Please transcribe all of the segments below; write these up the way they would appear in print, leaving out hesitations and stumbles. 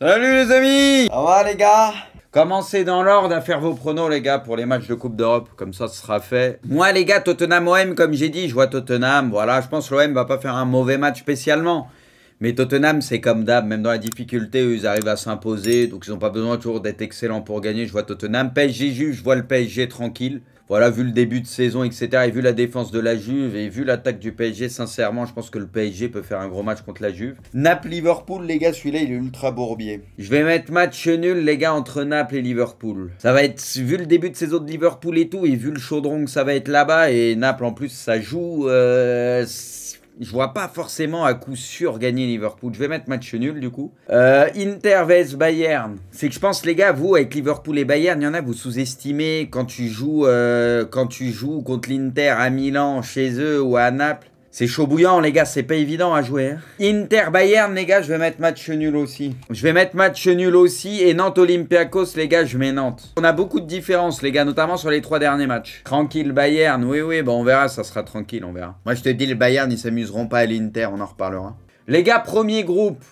Salut les amis! Ça va les gars? Commencez dans l'ordre à faire vos pronos les gars pour les matchs de Coupe d'Europe, comme ça ce sera fait. Moi les gars, Tottenham-OM comme j'ai dit, je vois Tottenham, voilà, je pense que l'OM va pas faire un mauvais match spécialement. Mais Tottenham c'est comme d'hab, même dans la difficulté, eux, ils arrivent à s'imposer, donc ils n'ont pas besoin toujours d'être excellents pour gagner, je vois Tottenham. PSG Juve, je vois le PSG tranquille. Voilà, vu le début de saison, etc. Et vu la défense de la Juve et vu l'attaque du PSG, sincèrement, je pense que le PSG peut faire un gros match contre la Juve. Naples-Liverpool, les gars, celui-là, il est ultra bourbier. Je vais mettre match nul, les gars, entre Naples et Liverpool. Ça va être, vu le début de saison de Liverpool et tout, et vu le chaudron que ça va être là-bas, et Naples, en plus, ça joue... je vois pas forcément à coup sûr gagner Liverpool. Je vais mettre match nul du coup. Inter vs Bayern. C'est que je pense les gars, vous avec Liverpool et Bayern, il y en a vous sous-estimez quand tu joues contre l'Inter à Milan, chez eux ou à Naples. C'est chaud bouillant les gars, c'est pas évident à jouer. Hein. Inter-Bayern les gars, je vais mettre match nul aussi. Je vais mettre match nul aussi. Et Nantes-Olympiakos les gars, je mets Nantes. On a beaucoup de différences les gars, notamment sur les 3 derniers matchs. Tranquille Bayern, oui, bon on verra, ça sera tranquille, on verra. Moi je te dis le Bayern, ils s'amuseront pas à l'Inter, on en reparlera. Les gars, premier groupe.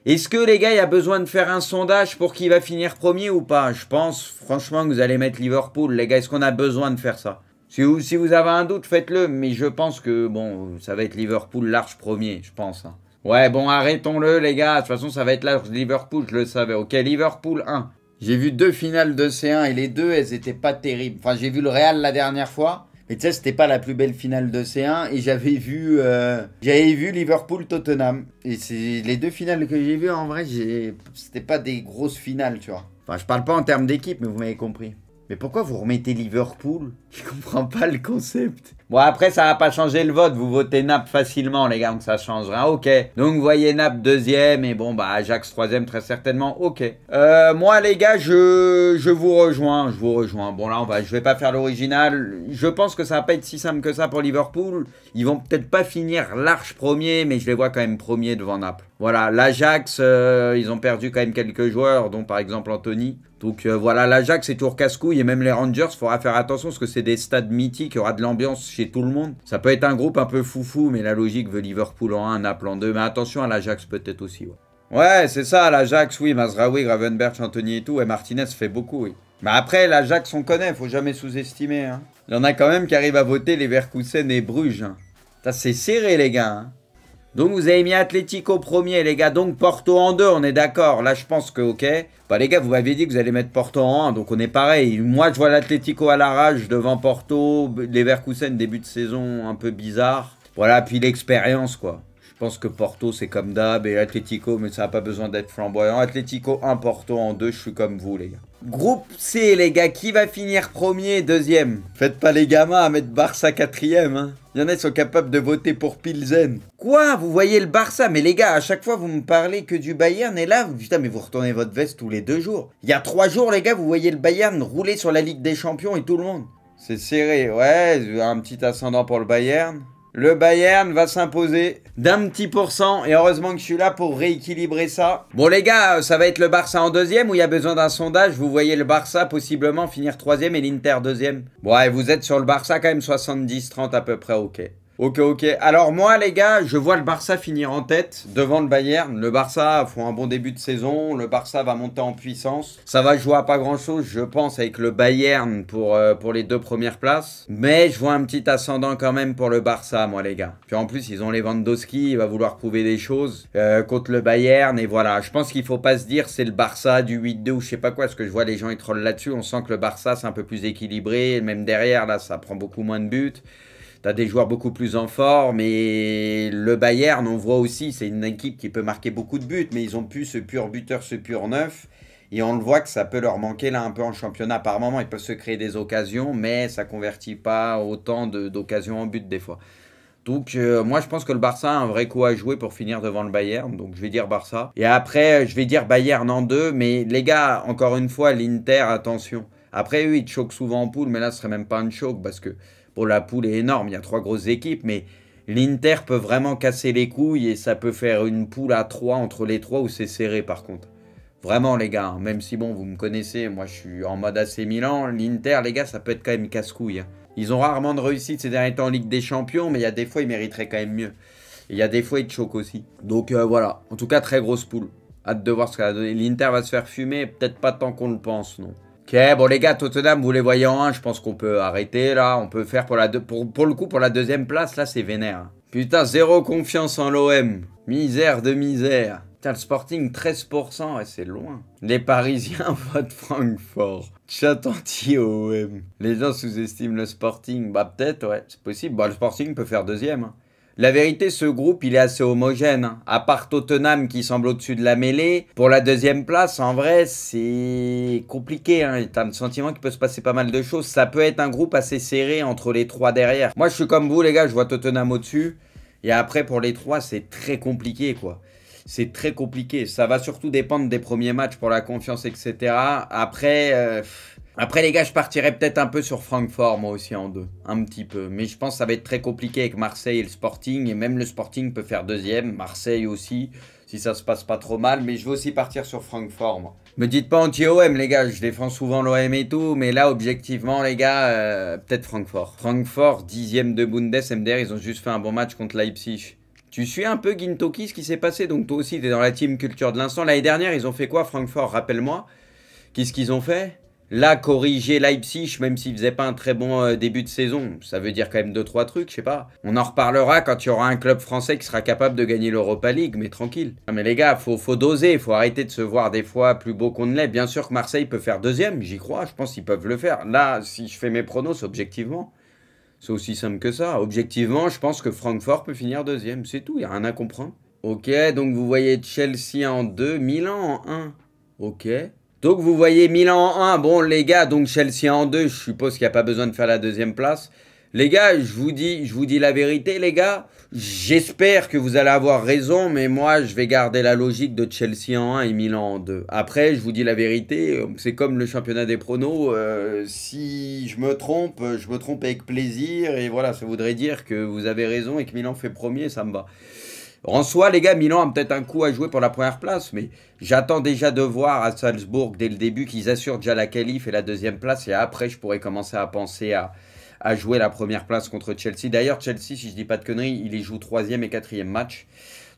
Est-ce que les gars, il y a besoin de faire un sondage pour qui va finir premier ou pas? Je pense franchement que vous allez mettre Liverpool. Les gars, est-ce qu'on a besoin de faire ça? Si vous avez un doute, faites-le, mais je pense que, bon, ça va être Liverpool large premier, je pense. Hein. Ouais, bon, arrêtons-le, les gars. De toute façon, ça va être large Liverpool, je le savais. Ok, Liverpool 1. J'ai vu 2 finales de C1 et les deux, elles étaient pas terribles. Enfin, j'ai vu le Real la dernière fois, mais tu sais, c'était pas la plus belle finale de C1 et j'avais vu Liverpool-Tottenham. Et c'est les 2 finales que j'ai vues, en vrai, c'était pas des grosses finales, tu vois. Enfin, je parle pas en termes d'équipe, mais vous m'avez compris. Mais pourquoi vous remettez Liverpool? Je comprends pas le concept. Bon, après, ça va pas changer le vote. Vous votez Naples facilement, les gars, donc ça changera. Ok. Donc, vous voyez Naples deuxième et bon, bah, Ajax troisième, très certainement. Ok. Moi, les gars, je vous rejoins. Bon, là, je vais pas faire l'original. Je pense que ça va pas être si simple que ça pour Liverpool. Ils vont peut-être pas finir large premier, mais je les vois quand même premier devant Naples. Voilà, l'Ajax, ils ont perdu quand même quelques joueurs, dont par exemple Anthony. Donc voilà, l'Ajax c'est toujours casse-couille et même les Rangers, il faudra faire attention parce que c'est des stades mythiques, il y aura de l'ambiance chez tout le monde. Ça peut être un groupe un peu foufou, mais la logique veut Liverpool en 1, Naples en 2. Mais attention à l'Ajax peut-être aussi, ouais, c'est ça, l'Ajax, oui, Mazraoui, Gravenberch, Anthony et tout, et Martinez fait beaucoup, oui. Mais après, l'Ajax on connaît, faut jamais sous-estimer. Hein. Il y en a quand même qui arrivent à voter les Leverkusen et Bruges. Hein. C'est serré les gars. Hein. Donc vous avez mis Atlético premier les gars, donc Porto en 2, on est d'accord. Là je pense que ok. Bah les gars vous m'avez dit que vous allez mettre Porto en 1, donc on est pareil. Moi je vois l'Atlético à la rage devant Porto, Leverkusen début de saison un peu bizarre. Voilà, puis l'expérience quoi. Je pense que Porto c'est comme d'hab et Atlético, mais ça n'a pas besoin d'être flamboyant. Atlético 1, Porto en 2, je suis comme vous les gars. Groupe C les gars, qui va finir premier, deuxième? Faites pas les gamins à mettre Barça quatrième hein. Il y en a qui sont capables de voter pour Pilsen. Quoi? Vous voyez le Barça? Mais les gars, à chaque fois vous me parlez que du Bayern et là, putain mais vous retournez votre veste tous les 2 jours. Il y a 3 jours les gars, vous voyez le Bayern rouler sur la Ligue des Champions et tout le monde. C'est serré, ouais, un petit ascendant pour le Bayern. Le Bayern va s'imposer d'un petit pourcent et heureusement que je suis là pour rééquilibrer ça. Bon les gars, ça va être le Barça en deuxième ou il y a besoin d'un sondage? Vous voyez le Barça possiblement finir troisième et l'Inter deuxième. Bon ouais, vous êtes sur le Barça quand même 70-30 à peu près, ok. Ok. Alors moi les gars, je vois le Barça finir en tête devant le Bayern. Le Barça font un bon début de saison. Le Barça va monter en puissance. Ça va jouer à pas grand chose, je pense, avec le Bayern pour les 2 premières places. Mais je vois un petit ascendant quand même pour le Barça, moi les gars. Puis en plus, ils ont Lewandowski, il va vouloir prouver des choses contre le Bayern. Et voilà, je pense qu'il faut pas se dire c'est le Barça du 8-2 ou je sais pas quoi. Parce que je vois les gens ils trollent là-dessus. On sent que le Barça c'est un peu plus équilibré. Même derrière, là, ça prend beaucoup moins de buts. T'as des joueurs beaucoup plus en forme, mais le Bayern, on voit aussi, c'est une équipe qui peut marquer beaucoup de buts, mais ils ont plus ce pur buteur, ce pur neuf. Et on le voit que ça peut leur manquer là un peu en championnat. Par moment, ils peuvent se créer des occasions, mais ça ne convertit pas autant d'occasions en but des fois. Donc moi, je pense que le Barça a un vrai coup à jouer pour finir devant le Bayern. Donc je vais dire Barça. Et après, je vais dire Bayern en 2. Mais les gars, encore une fois, l'Inter, attention. Après, eux, ils te choquent souvent en poule, mais là, ce serait même pas un choc parce que... Bon, la poule est énorme, il y a 3 grosses équipes, mais l'Inter peut vraiment casser les couilles et ça peut faire une poule à 3 entre les 3 où c'est serré par contre. Vraiment les gars, hein, même si bon, vous me connaissez, moi je suis en mode AC Milan, l'Inter les gars, ça peut être quand même casse-couille. Hein. Ils ont rarement de réussite ces derniers temps en Ligue des Champions, mais il y a des fois ils mériteraient quand même mieux. Et il y a des fois ils te choquent aussi. Donc voilà, en tout cas très grosse poule. Hâte de voir ce qu'elle a donné. L'Inter va se faire fumer, peut-être pas tant qu'on le pense, non. Ok, bon les gars, Tottenham, vous les voyez en 1, je pense qu'on peut arrêter là. On peut faire pour le coup, pour la deuxième place, là c'est vénère. Putain, zéro confiance en l'OM. Misère de misère. Putain, le Sporting, 13%, ouais, c'est loin. Les Parisiens votent Francfort. Chat anti-OM. Les gens sous-estiment le Sporting. Bah peut-être, ouais, c'est possible. Bah le Sporting peut faire deuxième. Hein. La vérité, ce groupe, il est assez homogène. Hein. À part Tottenham qui semble au-dessus de la mêlée. Pour la deuxième place, en vrai, c'est compliqué. Hein. T'as le sentiment qu'il peut se passer pas mal de choses. Ça peut être un groupe assez serré entre les trois derrière. Moi, je suis comme vous, les gars. Je vois Tottenham au-dessus. Et après, pour les trois, c'est très compliqué, quoi. C'est très compliqué. Ça va surtout dépendre des premiers matchs pour la confiance, etc. Après, les gars, je partirais peut-être un peu sur Francfort, moi aussi, en 2. Un petit peu. Mais je pense que ça va être très compliqué avec Marseille et le Sporting. Et même le Sporting peut faire deuxième. Marseille aussi, si ça se passe pas trop mal. Mais je vais aussi partir sur Francfort, moi. Me dites pas anti-OM, les gars. Je défends souvent l'OM et tout. Mais là, objectivement, les gars, peut-être Francfort. Francfort, 10e de Bundes. MDR, ils ont juste fait un bon match contre Leipzig. Tu suis un peu Gintoki, ce qui s'est passé. Donc toi aussi, t'es dans la team culture de l'instant. L'année dernière, ils ont fait quoi, Francfort? Rappelle-moi. Qu'est-ce qu'ils ont fait? Là, corriger Leipzig, même s'ils faisaient pas un très bon début de saison, ça veut dire quand même 2-3 trucs, je sais pas. On en reparlera quand il y aura un club français qui sera capable de gagner l'Europa League, mais tranquille. Non mais les gars, faut doser, faut arrêter de se voir des fois plus beau qu'on ne l'est. Bien sûr que Marseille peut faire deuxième, j'y crois, je pense qu'ils peuvent le faire. Là, si je fais mes pronos, objectivement, c'est aussi simple que ça. Objectivement, je pense que Francfort peut finir deuxième, c'est tout, il n'y a rien à comprendre. Ok, donc vous voyez Chelsea en 2, Milan en 1. Ok. Donc vous voyez Milan en 1, bon les gars, donc Chelsea en 2, je suppose qu'il n'y a pas besoin de faire la deuxième place. Les gars, je vous dis la vérité les gars, j'espère que vous allez avoir raison, mais moi je vais garder la logique de Chelsea en 1 et Milan en 2. Après, je vous dis la vérité, c'est comme le championnat des pronos, si je me trompe avec plaisir, et voilà, ça voudrait dire que vous avez raison et que Milan fait premier, ça me va. En soi, les gars, Milan a peut-être un coup à jouer pour la première place, mais j'attends déjà de voir à Salzbourg, dès le début, qu'ils assurent déjà la qualif et la deuxième place, et après, je pourrais commencer à penser à jouer la première place contre Chelsea. D'ailleurs, Chelsea, si je dis pas de conneries, il y joue 3e et 4e match.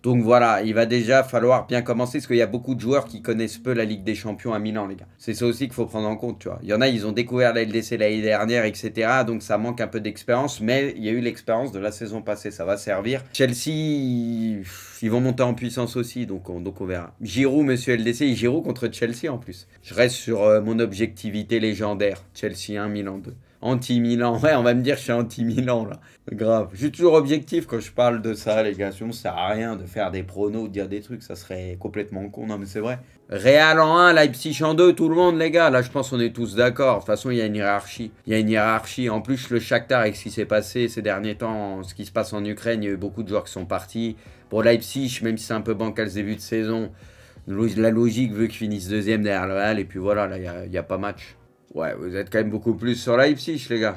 Donc voilà, il va déjà falloir bien commencer, parce qu'il y a beaucoup de joueurs qui connaissent peu la Ligue des Champions à Milan, les gars. C'est ça aussi qu'il faut prendre en compte, tu vois. Il y en a, ils ont découvert la LDC l'année dernière, etc. Donc ça manque un peu d'expérience, mais il y a eu l'expérience de la saison passée, ça va servir. Chelsea, ils vont monter en puissance aussi, donc on verra. Giroud, monsieur LDC, Giroud contre Chelsea en plus. Je reste sur mon objectivité légendaire. Chelsea 1, Milan 2. Anti-Milan, ouais, on va me dire que je suis anti-Milan là. Grave. Je suis toujours objectif quand je parle de ça, les gars. Sinon, ça sert à rien de faire des pronos, de dire des trucs, ça serait complètement con. Non, mais c'est vrai. Real en 1, Leipzig en 2, tout le monde, les gars. Là, je pense qu'on est tous d'accord. De toute façon, il y a une hiérarchie. Il y a une hiérarchie. En plus, le Shakhtar, avec ce qui s'est passé ces derniers temps, ce qui se passe en Ukraine, il y a eu beaucoup de joueurs qui sont partis. Pour Leipzig, même si c'est un peu bancal ce début de saison, la logique veut qu'ils finissent deuxième derrière le Real. Et puis voilà, là, il n'y a pas match. Ouais, vous êtes quand même beaucoup plus sur Leipzig, les gars.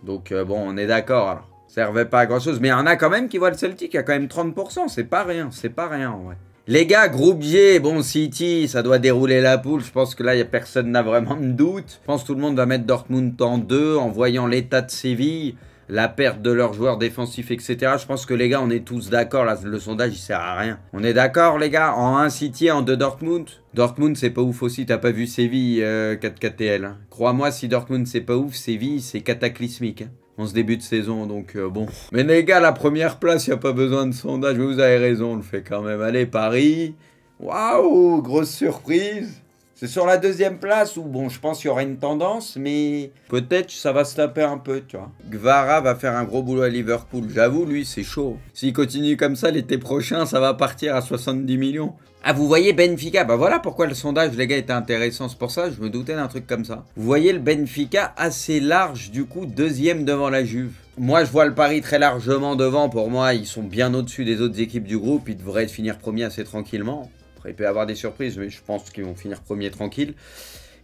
Donc, bon, on est d'accord, alors. Ça servait pas à grand-chose. Mais il y en a quand même qui voient le Celtic à quand même 30%. C'est pas rien, ouais. Les gars, groupe G, bon, City, ça doit dérouler la poule. Je pense que là, personne n'a vraiment de doute. Je pense que tout le monde va mettre Dortmund en 2 en voyant l'état de Séville, la perte de leurs joueurs défensifs, etc. Je pense que les gars, on est tous d'accord. Là, le sondage, il sert à rien. On est d'accord, les gars? En 1 City, en 2 Dortmund. Dortmund, c'est pas ouf aussi. T'as pas vu Séville 4KTL. Hein. Crois-moi, si Dortmund, c'est pas ouf, Séville, c'est cataclysmique. Hein. En ce début de saison, donc bon. Mais les gars, la première place, il n'y a pas besoin de sondage. Vous avez raison, on le fait quand même. Allez, Paris. Waouh, grosse surprise. C'est sur la deuxième place où, bon, je pense qu'il y aura une tendance, mais peut-être ça va se taper un peu, tu vois. Gvara va faire un gros boulot à Liverpool. J'avoue, lui, c'est chaud. S'il continue comme ça, l'été prochain, ça va partir à 70 millions. Ah, vous voyez Benfica, bah voilà pourquoi le sondage, les gars, était intéressant. C'est pour ça que je me doutais d'un truc comme ça. Vous voyez le Benfica assez large, du coup, deuxième devant la Juve. Moi, je vois le Paris très largement devant. Pour moi, ils sont bien au-dessus des autres équipes du groupe. Ils devraient finir premier assez tranquillement. Après, il peut y avoir des surprises, mais je pense qu'ils vont finir premier tranquille.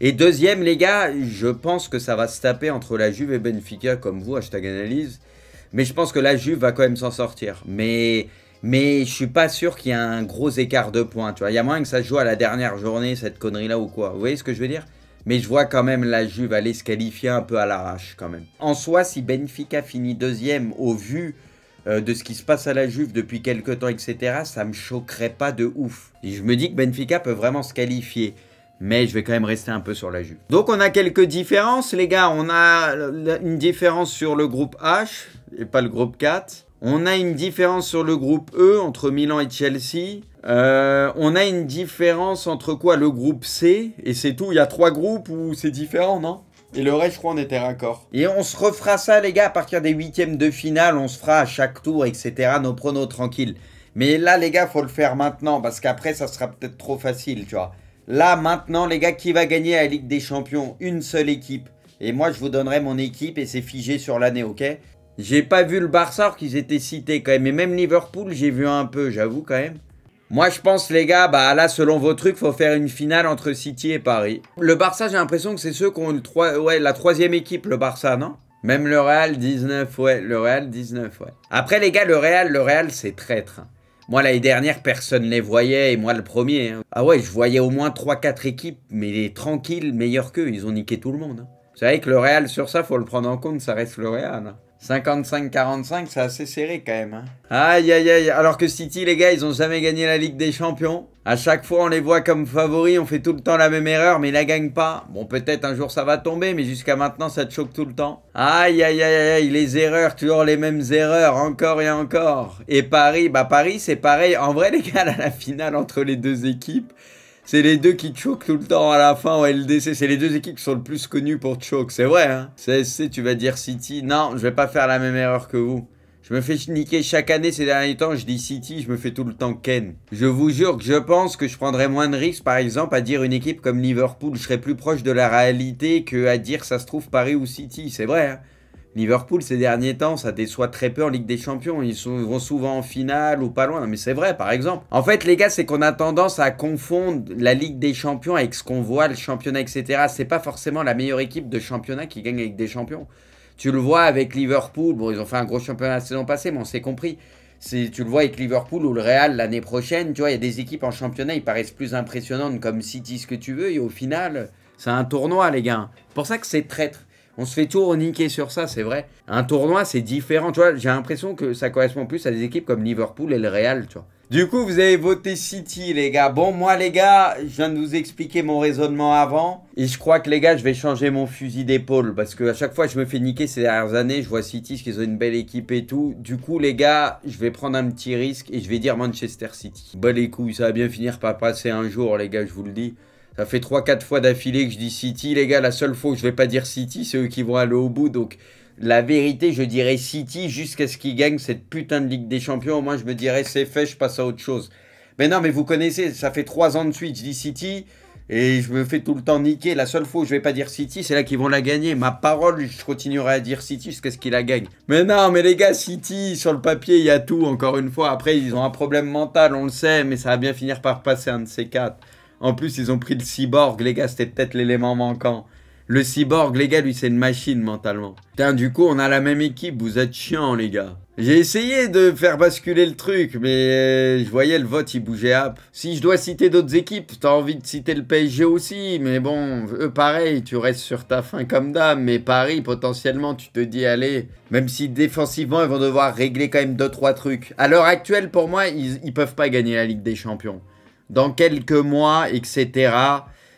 Et deuxième, les gars, je pense que ça va se taper entre la Juve et Benfica, comme vous, #analyse. Mais je pense que la Juve va quand même s'en sortir. Mais je suis pas sûr qu'il y ait un gros écart de points, tu vois. Il y a moyen que ça se joue à la dernière journée, cette connerie-là ou quoi. Vous voyez ce que je veux dire? Mais je vois quand même la Juve aller se qualifier un peu à l'arrache, quand même. En soi, si Benfica finit deuxième, au vu de ce qui se passe à la Juve depuis quelques temps, etc., ça me choquerait pas de ouf. Et je me dis que Benfica peut vraiment se qualifier. Mais je vais quand même rester un peu sur la Juve. Donc on a quelques différences, les gars. On a une différence sur le groupe H et pas le groupe 4. On a une différence sur le groupe E entre Milan et Chelsea. On a une différence entre quoi? Le groupe C. Et c'est tout. Il y a 3 groupes où c'est différent, non? Et le reste, je crois, on était raccord. Et on se refera ça, les gars, à partir des 8e de finale. On se fera à chaque tour, etc. Nos pronos tranquilles. Mais là, les gars, faut le faire maintenant. Parce qu'après, ça sera peut-être trop facile, tu vois. Là, maintenant, les gars, qui va gagner la Ligue des Champions? Une seule équipe. Et moi, je vous donnerai mon équipe et c'est figé sur l'année, ok? J'ai pas vu le Barça alors qu'ils étaient cités quand même. Et même Liverpool, j'ai vu un peu, j'avoue quand même. Moi, je pense, les gars, bah là, selon vos trucs, faut faire une finale entre City et Paris. Le Barça, j'ai l'impression que c'est ceux qui ont la 3e équipe, le Barça, non? Même le Real, 19, ouais. Le Real, 19, ouais. Après, les gars, le Real, c'est traître. Moi, l'année dernière, personne ne les voyait, et moi, le premier. Hein. Ah ouais, je voyais au moins 3-4 équipes, mais tranquilles, meilleurs qu'eux. Ils ont niqué tout le monde. Hein. Vous savez que le Real, sur ça, faut le prendre en compte, ça reste le Real. Hein. 55-45, c'est assez serré quand même. Hein. Aïe, aïe, aïe. Alors que City, les gars, ils ont jamais gagné la Ligue des Champions. À chaque fois, on les voit comme favoris, on fait tout le temps la même erreur, mais ils la gagnent pas. Bon, peut-être un jour ça va tomber, mais jusqu'à maintenant, ça te choque tout le temps. Aïe, aïe, aïe, aïe, les erreurs, toujours les mêmes erreurs, encore et encore. Et Paris, bah Paris, c'est pareil. En vrai, les gars, là, la finale entre les deux équipes, c'est les deux qui choquent tout le temps à la fin au LDC. C'est les deux équipes qui sont le plus connues pour choke. C'est vrai, hein. CSC, tu vas dire City. Non, je vais pas faire la même erreur que vous. Je me fais niquer chaque année ces derniers temps. Je dis City, je me fais tout le temps Ken. Je vous jure que je pense que je prendrais moins de risques, par exemple, à dire une équipe comme Liverpool. Je serais plus proche de la réalité qu'à dire ça se trouve Paris ou City. C'est vrai, hein. Liverpool, ces derniers temps, ça déçoit très peu en Ligue des Champions. Ils vont souvent en finale ou pas loin. Non, mais c'est vrai, par exemple. En fait, les gars, c'est qu'on a tendance à confondre la Ligue des Champions avec ce qu'on voit, le championnat, etc. C'est pas forcément la meilleure équipe de championnat qui gagne la Ligue des Champions. Tu le vois avec Liverpool. Bon, ils ont fait un gros championnat la saison passée, mais on s'est compris. Tu le vois avec Liverpool ou le Real l'année prochaine. Tu vois, il y a des équipes en championnat, ils paraissent plus impressionnantes comme City, ce que tu veux. Et au final, c'est un tournoi, les gars. C'est pour ça que c'est traître. On se fait toujours niquer sur ça, c'est vrai. Un tournoi, c'est différent. Tu vois, j'ai l'impression que ça correspond plus à des équipes comme Liverpool et le Real, tu vois. Du coup, vous avez voté City, les gars. Bon, moi, les gars, je viens de vous expliquer mon raisonnement avant. Et je crois que, les gars, je vais changer mon fusil d'épaule. Parce qu'à chaque fois, je me fais niquer ces dernières années. Je vois City, parce qu'ils ont une belle équipe et tout. Du coup, les gars, je vais prendre un petit risque et je vais dire Manchester City. Bah, les couilles, ça va bien finir par passer un jour, les gars, je vous le dis. Ça fait 3-4 fois d'affilée que je dis City, les gars. La seule fois où je vais pas dire City, c'est eux qui vont aller au bout. Donc, la vérité, je dirais City jusqu'à ce qu'ils gagnent cette putain de Ligue des Champions. Moi, je me dirais c'est fait, je passe à autre chose. Mais non, mais vous connaissez, ça fait 3 ans de suite, je dis City et je me fais tout le temps niquer. La seule fois où je vais pas dire City, c'est là qu'ils vont la gagner. Ma parole, je continuerai à dire City jusqu'à ce qu'ils la gagnent. Mais non, mais les gars, City, sur le papier, il y a tout, encore une fois. Après, ils ont un problème mental, on le sait, mais ça va bien finir par passer un de ces 4. En plus, ils ont pris le cyborg, les gars, c'était peut-être l'élément manquant. Le cyborg, les gars, lui, c'est une machine mentalement. Putain, du coup, on a la même équipe, vous êtes chiants, les gars. J'ai essayé de faire basculer le truc, mais je voyais le vote, il bougeait hop. Si je dois citer d'autres équipes, t'as envie de citer le PSG aussi, mais bon, eux, pareil, tu restes sur ta faim comme dame, mais Paris, potentiellement, tu te dis, allez, même si défensivement, ils vont devoir régler quand même 2-3 trucs. À l'heure actuelle, pour moi, ils peuvent pas gagner la Ligue des Champions. Dans quelques mois, etc.,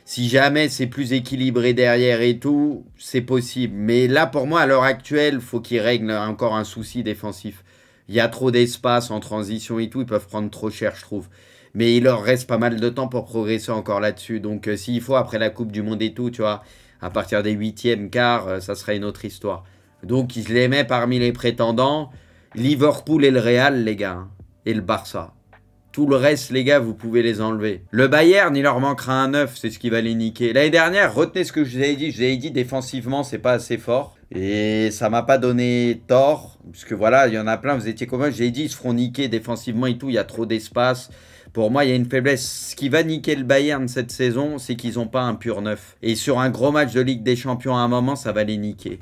si jamais c'est plus équilibré derrière et tout, c'est possible. Mais là, pour moi, à l'heure actuelle, il faut qu'ils règlent encore un souci défensif. Il y a trop d'espace en transition et tout, ils peuvent prendre trop cher, je trouve. Mais il leur reste pas mal de temps pour progresser encore là-dessus. Donc, s'il faut, après la Coupe du Monde et tout, tu vois, à partir des 8e, quarts, ça sera une autre histoire. Donc, je les mets parmi les prétendants. Liverpool et le Real, les gars, hein, et le Barça. Tout le reste, les gars, vous pouvez les enlever. Le Bayern, il leur manquera un 9, c'est ce qui va les niquer. L'année dernière, retenez ce que je vous avais dit. Je vous avais dit, défensivement, c'est pas assez fort. Et ça m'a pas donné tort. Parce que voilà, il y en a plein, vous étiez comme moi. J'ai dit, ils se feront niquer défensivement et tout. Il y a trop d'espace. Pour moi, il y a une faiblesse. Ce qui va niquer le Bayern cette saison, c'est qu'ils n'ont pas un pur 9. Et sur un gros match de Ligue des Champions à un moment, ça va les niquer.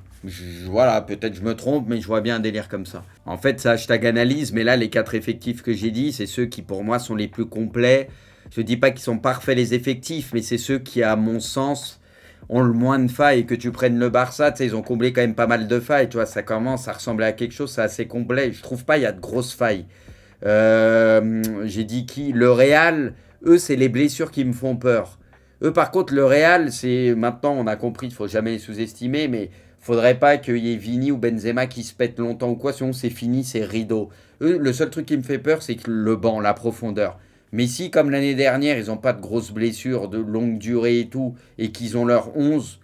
Voilà, peut-être je me trompe, mais je vois bien un délire comme ça. En fait, ça hashtag analyse, mais là, les 4 effectifs que j'ai dit, c'est ceux qui, pour moi, sont les plus complets. Je ne dis pas qu'ils sont parfaits, les effectifs, mais c'est ceux qui, à mon sens, ont le moins de failles. Que tu prennes le Barça, tu sais, ils ont comblé quand même pas mal de failles, tu vois, ça commence à ressembler à quelque chose, c'est assez complet. Je trouve pas, il y a de grosses failles. J'ai dit qui? Le Real, eux, c'est les blessures qui me font peur. Eux, par contre, le Real, c'est maintenant, on a compris, il faut jamais les sous-estimer, mais faudrait pas qu'il y ait Vini ou Benzema qui se pètent longtemps ou quoi, sinon c'est fini, c'est rideau. Eux, le seul truc qui me fait peur, c'est que le banc, la profondeur. Mais si, comme l'année dernière, ils n'ont pas de grosses blessures de longue durée et tout, et qu'ils ont leur 11,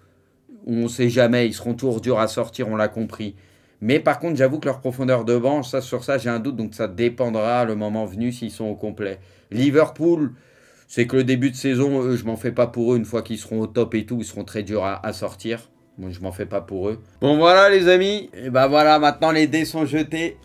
on ne sait jamais, ils seront toujours durs à sortir, on l'a compris. Mais par contre, j'avoue que leur profondeur de banc, ça, sur ça, j'ai un doute, donc ça dépendra le moment venu s'ils sont au complet. Liverpool, c'est que le début de saison, eux, je m'en fais pas pour eux. Une fois qu'ils seront au top et tout, ils seront très durs à sortir. Moi, je m'en fais pas pour eux. Bon, voilà, les amis. Et ben voilà, maintenant les dés sont jetés.